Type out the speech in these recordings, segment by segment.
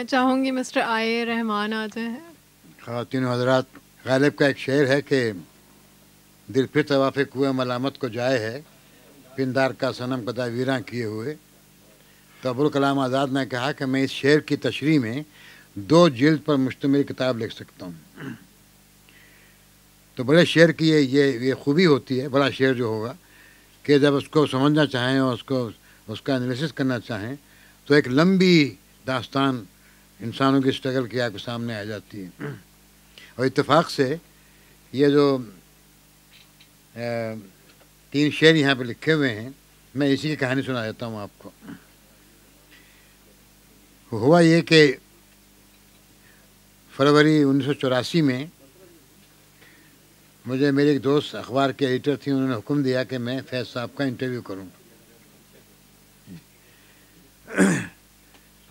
چاہوں گی مسٹر آئے رحمان آ جائیں. خواتین و حضرات، غالب کا ایک شعر ہے کہ دل پھر طواف کوئے ملامت کو جائے ہے، پندار کا صنم قدا ویراں کیے ہوئے. تو ابوالکلام آزاد نے کہا کہ میں اس شعر کی تشریح میں 2 جلد پر مشتمل کتاب لکھ سکتا ہوں. تو بڑے شعر کی یہ خوبی ہوتی ہے، بڑا شعر جو ہوگا کہ جب اس کو سمجھنا چاہیں اور اس کا انالیسس کرنا چاہیں تو ایک لمبی داستان انسانوں کی اسٹرگل کی آپ کے سامنے آ جاتی ہے. اور اتفاق سے یہ جو 3 شعر یہاں پہ لکھے ہوئے ہیں، میں اسی کی کہانی سنا دیتا ہوں آپ کو. ہوا یہ کہ فروری 1984 میں مجھے میرے ایک دوست اخبار کے ایڈیٹر تھے، انہوں نے حکم دیا کہ میں فیض صاحب کا انٹرویو کروں.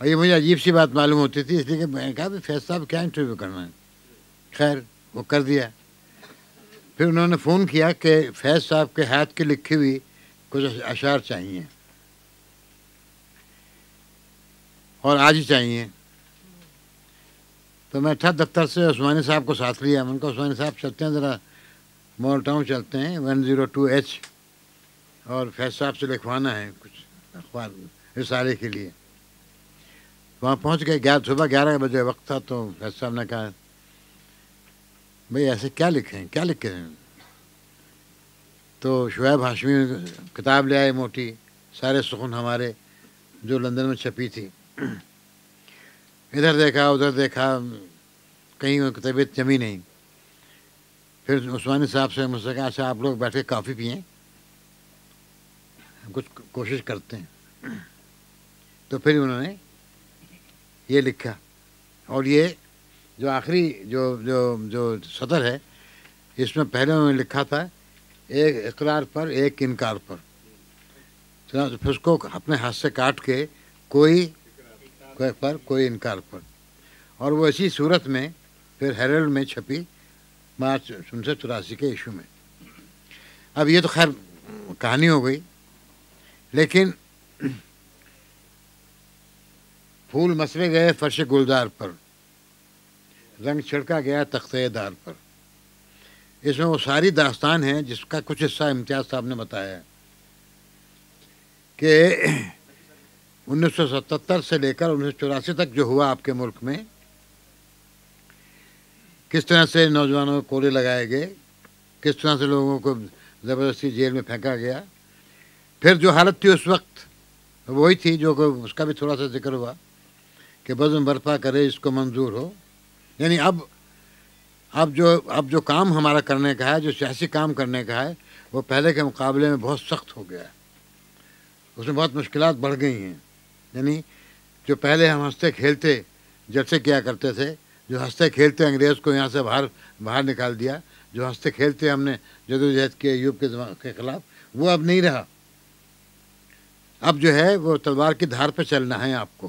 اور یہ مجھے عجیب سی بات معلوم ہوتی تھی، اس لیے کہ میں نے کہا فیض صاحب کیا انٹرویو کرنا ہے. خیر وہ کر دیا. پھر انہوں نے فون کیا کہ فیض صاحب کے ہاتھ کی لکھی ہوئی کچھ اشعار چاہیے اور آج ہی چاہیے. تو میں تھا دفتر سے، عثمانی صاحب کو ساتھ لیا. میں نے کہا عثمانی صاحب چلتے ہیں ذرا مال ٹاؤن چلتے ہیں 102H، اور فیض صاحب سے لکھوانا ہے کچھ اخبار رسالے کے لیے. وہاں پہنچ گئے، صبح 11 بجے وقت تھا. تو فیض صاحب نے کہا بھئی ایسے کیا لکھیں، کیا لکھیں. تو شعیب ہاشمی کتاب لے آئے موٹی، سارے سخن ہمارے، جو لندن میں چھپی تھی. ادھر دیکھا ادھر دیکھا، کہیں طبیعت جمی نہیں. پھر عثمانی صاحب سے مجھ سے کہا اچھا آپ لوگ بیٹھ کے کافی پئیں، کچھ کوشش کرتے ہیں. تو پھر انہوں نے یہ لکھا. اور یہ جو آخری جو سطر ہے، اس میں پہلے انہوں نے لکھا تھا ایک اقرار پر ایک انکار پر. پھر اس کو اپنے ہاتھ سے کاٹ کے کوئی کوئی انکار پر. اور وہ اسی صورت میں پھر ہیرلڈ میں چھپی مارچ 1984 کے ایشو میں. اب یہ تو خیر کہانی ہو گئی، لیکن پھول مسلے گئے فرش گلدار پر، رنگ چھڑکا گیا تختہ دار پر. اس میں وہ ساری داستان ہے جس کا کچھ حصہ امتیاز صاحب نے بتایا ہے کہ 1977 سے لے کر 1984 تک جو ہوا آپ کے ملک میں، کس طرح سے نوجوانوں کو کوڑے لگائے گئے، کس طرح سے لوگوں کو زبردستی جیل میں پھینکا گیا. پھر جو حالت تھی اس وقت وہی تھی جو کہ اس کا بھی تھوڑا سا ذکر ہوا کہ بزم برپا کرے اس کو منظور ہو. یعنی اب جو کام ہمارا کرنے کا ہے، جو سیاسی کام کرنے کا ہے، وہ پہلے کے مقابلے میں بہت سخت ہو گیا ہے. اس میں بہت مشکلات بڑھ گئی ہیں. یعنی جو پہلے ہم ہنستے کھیلتے جلسے کیا کرتے تھے، جو ہنستے کھیلتے انگریز کو یہاں سے باہر نکال دیا، جو ہنستے کھیلتے ہم نے جدوجہد کی ایوب کے خلاف، وہ اب نہیں رہا. اب جو ہے وہ تلوار کی دھار پہ چلنا ہے آپ کو.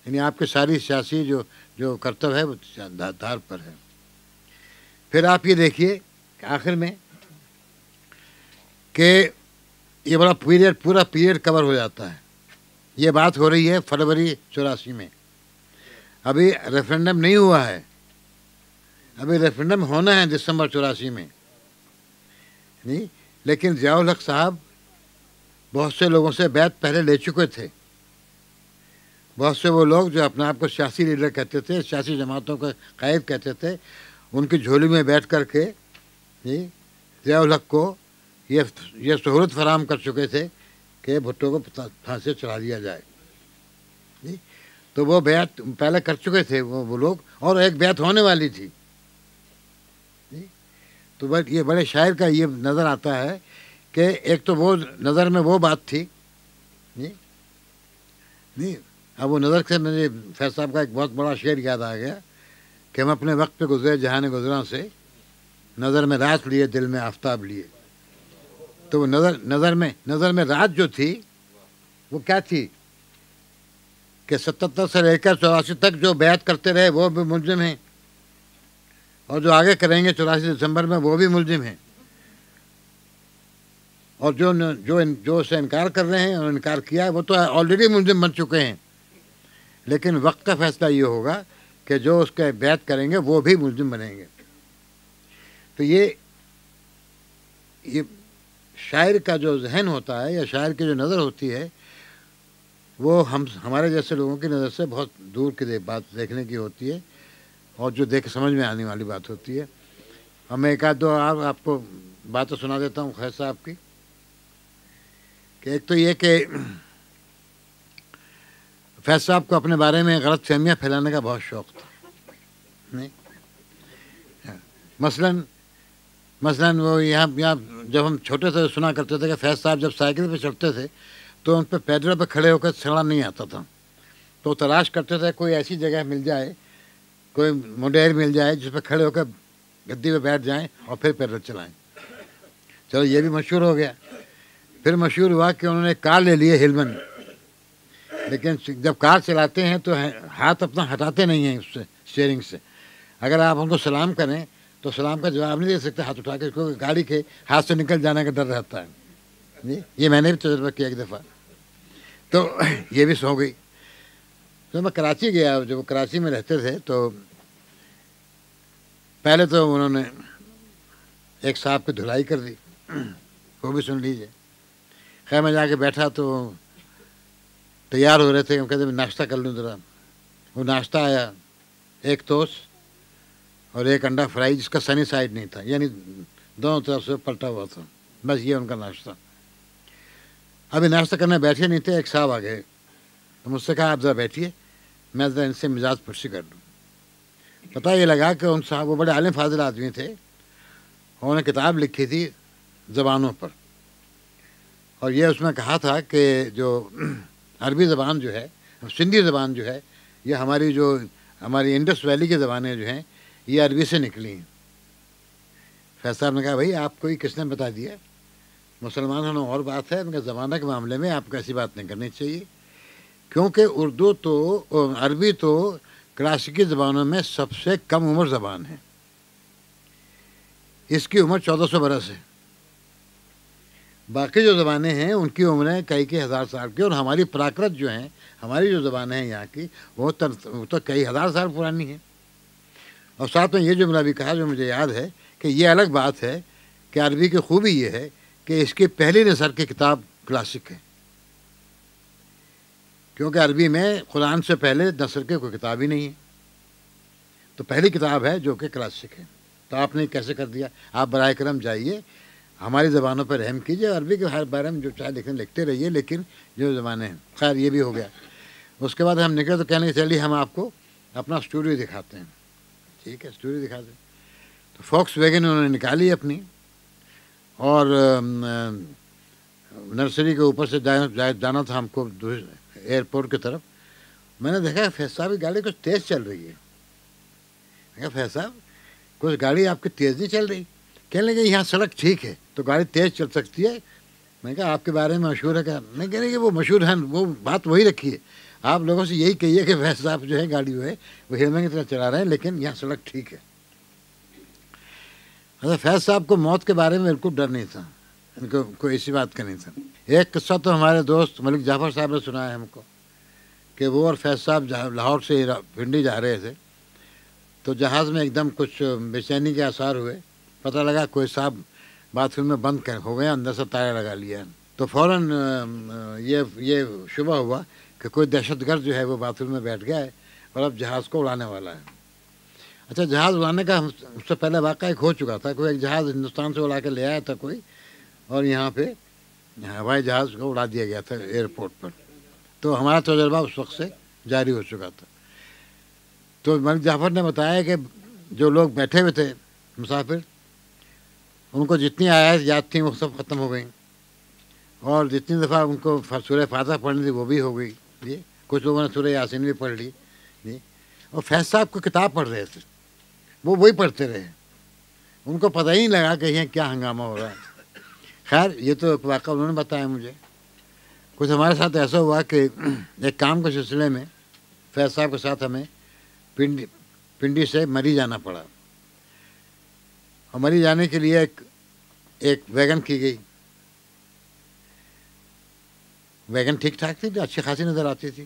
یعنی آپ کی ساری سیاسی جو کرتب ہے وہ دھار پر ہے. پھر آپ یہ دیکھیے کہ آخر میں کہ یہ پورا پیریڈ کور ہو جاتا ہے. یہ بات ہو رہی ہے فروری 84 میں. ابھی ریفرینڈم نہیں ہوا ہے، ابھی ریفرینڈم ہونا ہے دسمبر 84 میں. نہیں، لیکن ضیاء الحق صاحب بہت سے لوگوں سے بیعت پہلے لے چکے تھے. بہت سے وہ لوگ جو اپنے آپ کو سیاسی لیڈر کہتے تھے، سیاسی جماعتوں کے قائد کہتے تھے، ان کی جھولی میں بیٹھ کر کے ضیاء الحق کو یہ سہولت فراہم کر چکے تھے کہ بھٹو کو پھانسی چڑھا دیا جائے. تو وہ بیعت پہلے کر چکے تھے وہ لوگ، اور ایک بیعت ہونے والی تھی. تو یہ بڑے شاعر کا یہ نظر آتا ہے کہ ایک تو وہ نظر میں وہ بات تھی نہیں. اب وہ نظر سے مجھے فیض صاحب کا ایک بہت بڑا شعر یاد آ گیا کہ ہم اپنے وقت پہ گزرے جہان گزراں سے، نظر میں رات لیے دل میں آفتاب لیے. تو وہ نظر میں رات جو تھی وہ کیا تھی کہ 77 سے لے کر 84 تک جو بیعت کرتے رہے وہ بھی ملزم ہیں، اور جو آگے کریں گے 84 دسمبر میں وہ بھی ملزم ہیں. اور جو اسے انکار کر رہے ہیں اور انکار کیا ہے وہ تو آلریڈی ملزم بن چکے ہیں. لیکن وقت کا فیصلہ یہ ہوگا کہ جو اس کے بیعت کریں گے وہ بھی ملزم بنیں گے. تو یہ شاعر کا جو ذہن ہوتا ہے یا شاعر کی جو نظر ہوتی ہے وہ ہمارے جیسے لوگوں کی نظر سے بہت دور کی بات دیکھنے کی ہوتی ہے اور جو دیکھ سمجھ میں آنے والی بات ہوتی ہے. اور میں ایک آدھ دو آپ کو باتیں سنا دیتا ہوں خیر صاحب کی. کہ ایک تو یہ کہ فیض صاحب کو اپنے بارے میں غلط فہمیاں پھیلانے کا بہت شوق تھا. نہیں مثلاً وہ یہاں جب ہم چھوٹے تھے سنا کرتے تھے کہ فیض صاحب جب سائیکل پہ چڑھتے تھے تو ان پہ پیدلوں پہ کھڑے ہو کر چڑھنا نہیں آتا تھا. تو تلاش کرتے تھے کوئی ایسی جگہ مل جائے, کوئی مڈیر مل جائے جس پہ کھڑے ہو کر گدی پہ بیٹھ جائیں اور پھر پیدل چلائیں. چلو یہ بھی مشہور ہو گیا. پھر مشہور ہوا کہ انہوں نے کار لے لی ہے ہلمن, لیکن جب کار چلاتے ہیں تو ہاتھ اپنا ہٹاتے نہیں ہیں اس سے اسٹیئرنگ سے. اگر آپ ان کو سلام کریں تو سلام کا جواب نہیں دے سکتے ہاتھ اٹھا کے, کیونکہ گاڑی کے ہاتھ سے نکل جانے کا ڈر رہتا ہے. جی یہ میں نے بھی تجربہ کیا ایک دفعہ. تو یہ بھی سو گئی. تو میں کراچی گیا, جب وہ کراچی میں رہتے تھے تو پہلے تو انہوں نے ایک صاحب کی دھلائی کر دی, وہ بھی سن لیجیے. خیر میں جا کے بیٹھا تو تیار ہو رہے تھے, ہم کہتے ہیں ناشتہ کر لوں ذرا. وہ ناشتہ آیا, ایک توست اور ایک انڈا فرائی جس کا سنی سائڈ نہیں تھا, یعنی دونوں طرف سے پلٹا ہوا تھا. بس یہ ان کا ناشتہ. ابھی ناشتہ کرنے بیٹھے نہیں تھے, ایک صاحب آ گئے تو مجھ سے کہا آپ ذرا بیٹھیے, میں ذرا ان سے مزاج پرسی کر لوں. پتہ یہ لگا کہ ان صاحب وہ بڑے عالم فاضل آدمی تھے, انہوں نے کتاب لکھی تھی زبانوں پر, اور یہ اس میں کہا تھا کہ جو عربی زبان جو ہے, سندھی زبان جو ہے, یہ ہماری انڈس ویلی کی زبانیں جو ہیں یہ عربی سے نکلی ہیں. فیض صاحب نے کہا بھائی آپ کو یہ کس نے بتا دیا؟ مسلمان ہونا اور بات ہے, مگر زمانہ کے معاملے میں آپ کو ایسی بات نہیں کرنی چاہیے, کیونکہ عربی تو کلاسیکی زبانوں میں سب سے کم عمر زبان ہے. اس کی عمر 1400 برس ہے. باقی جو زبانیں ہیں ان کی عمریں کئی ہزار سال کی, اور ہماری پراکرت جو ہیں, ہماری جو زبانیں ہیں یہاں کی, وہ تو کئی ہزار سال پرانی ہیں. اور ساتھ میں یہ جملہ بھی کہا جو مجھے یاد ہے کہ یہ الگ بات ہے کہ عربی کی خوبی یہ ہے کہ اس کی پہلی نثر کی کتاب کلاسک ہے, کیونکہ عربی میں قرآن سے پہلے نثر کی کوئی کتاب ہی نہیں ہے. تو پہلی کتاب ہے جو کہ کلاسک ہے. تو آپ نے کیسے کر دیا؟ آپ براہ کرم جائیے, ہماری زبانوں پر رحم کیجیے, عربی کے ہر بارے میں جو چاہے لکھتے رہیے, لیکن جو زبانیں ہیں. خیر یہ بھی ہو گیا. اس کے بعد ہم نکلے تو کہنے کے چلیے ہم آپ کو اپنا اسٹوڈیو دکھاتے ہیں. ٹھیک ہے, اسٹوڈیو دکھاتے ہیں. تو فوکس ویگن انہوں نے نکالی اپنی, اور نرسری کے اوپر سے جانا تھا ہم کو ایئرپورٹ کی طرف. میں نے دیکھا فیض صاحب کی گاڑی کچھ تیز چل رہی ہے. میں کہا فیض صاحب کچھ گاڑی آپ کی تیز نہیں چل رہی؟ کہنے لگے یہاں سڑک ٹھیک ہے تو گاڑی تیز چل سکتی ہے. میں کہا آپ کے بارے میں مشہور ہے کیا؟ نہیں, کہنے کہ وہ مشہور ہیں, وہ بات وہی رکھی ہے. آپ لوگوں سے یہی کہیے کہ فیض صاحب جو ہے گاڑی ہے وہ ہلمن کی طرح چلا رہے ہیں, لیکن یہاں سڑک ٹھیک ہے. فیض صاحب کو موت کے بارے میں بالکل ڈر نہیں تھا, ان کو کوئی ایسی بات کا نہیں تھا. ایک قصہ تو ہمارے دوست ملک جعفر صاحب نے سنایا ہے ہم کو کہ وہ اور فیض صاحب لاہور سے پنڈی جا رہے تھے, تو جہاز میں ایک دم کچھ بے چینی کے آثار ہوئے. پتہ لگا کوئی صاحب باتھ روم میں بند ہو گئے, اندر سے تالا لگا لیا. تو فوراً یہ شبہ ہوا کہ کوئی دہشت گرد جو ہے وہ باتھ روم میں بیٹھ گیا ہے اور اب جہاز کو اڑانے والا ہے. اچھا, جہاز اڑانے کا اس سے پہلے واقعہ ایک ہو چکا تھا. کوئی ایک جہاز ہندوستان سے اڑا کے لے آیا تھا کوئی, اور یہاں پہ ہوائی جہاز کو اڑا دیا گیا تھا ایئرپورٹ پر. تو ہمارا تجربہ اس وقت سے جاری ہو چکا تھا. تو ملک جعفر نے بتایا کہ جو لوگ بیٹھے ہوئے تھے مسافر, ان کو جتنی آیات یاد تھیں وہ سب ختم ہو گئیں, اور جتنی دفعہ ان کو سورہ فاتحہ پڑھنی تھی وہ بھی ہو گئی. جی کچھ لوگوں نے سورہ یاسین بھی پڑھ لی. جی اور فیض صاحب کو کتاب پڑھ رہے تھے, وہ وہی پڑھتے رہے, ان کو پتہ ہی نہیں لگا کہ یہ کیا ہنگامہ ہو رہا ہے. خیر یہ تو ایک واقعہ انہوں نے بتایا مجھے. کچھ ہمارے ساتھ ایسا ہوا کہ ایک کام کے سلسلے میں فیض صاحب کے ساتھ ہمیں پنڈی سے مری جانا پڑا, اور مری جانے کے لیے ایک ویگن کی گئی. ویگن ٹھیک ٹھاک تھی, اچھی خاصی نظر آتی تھی.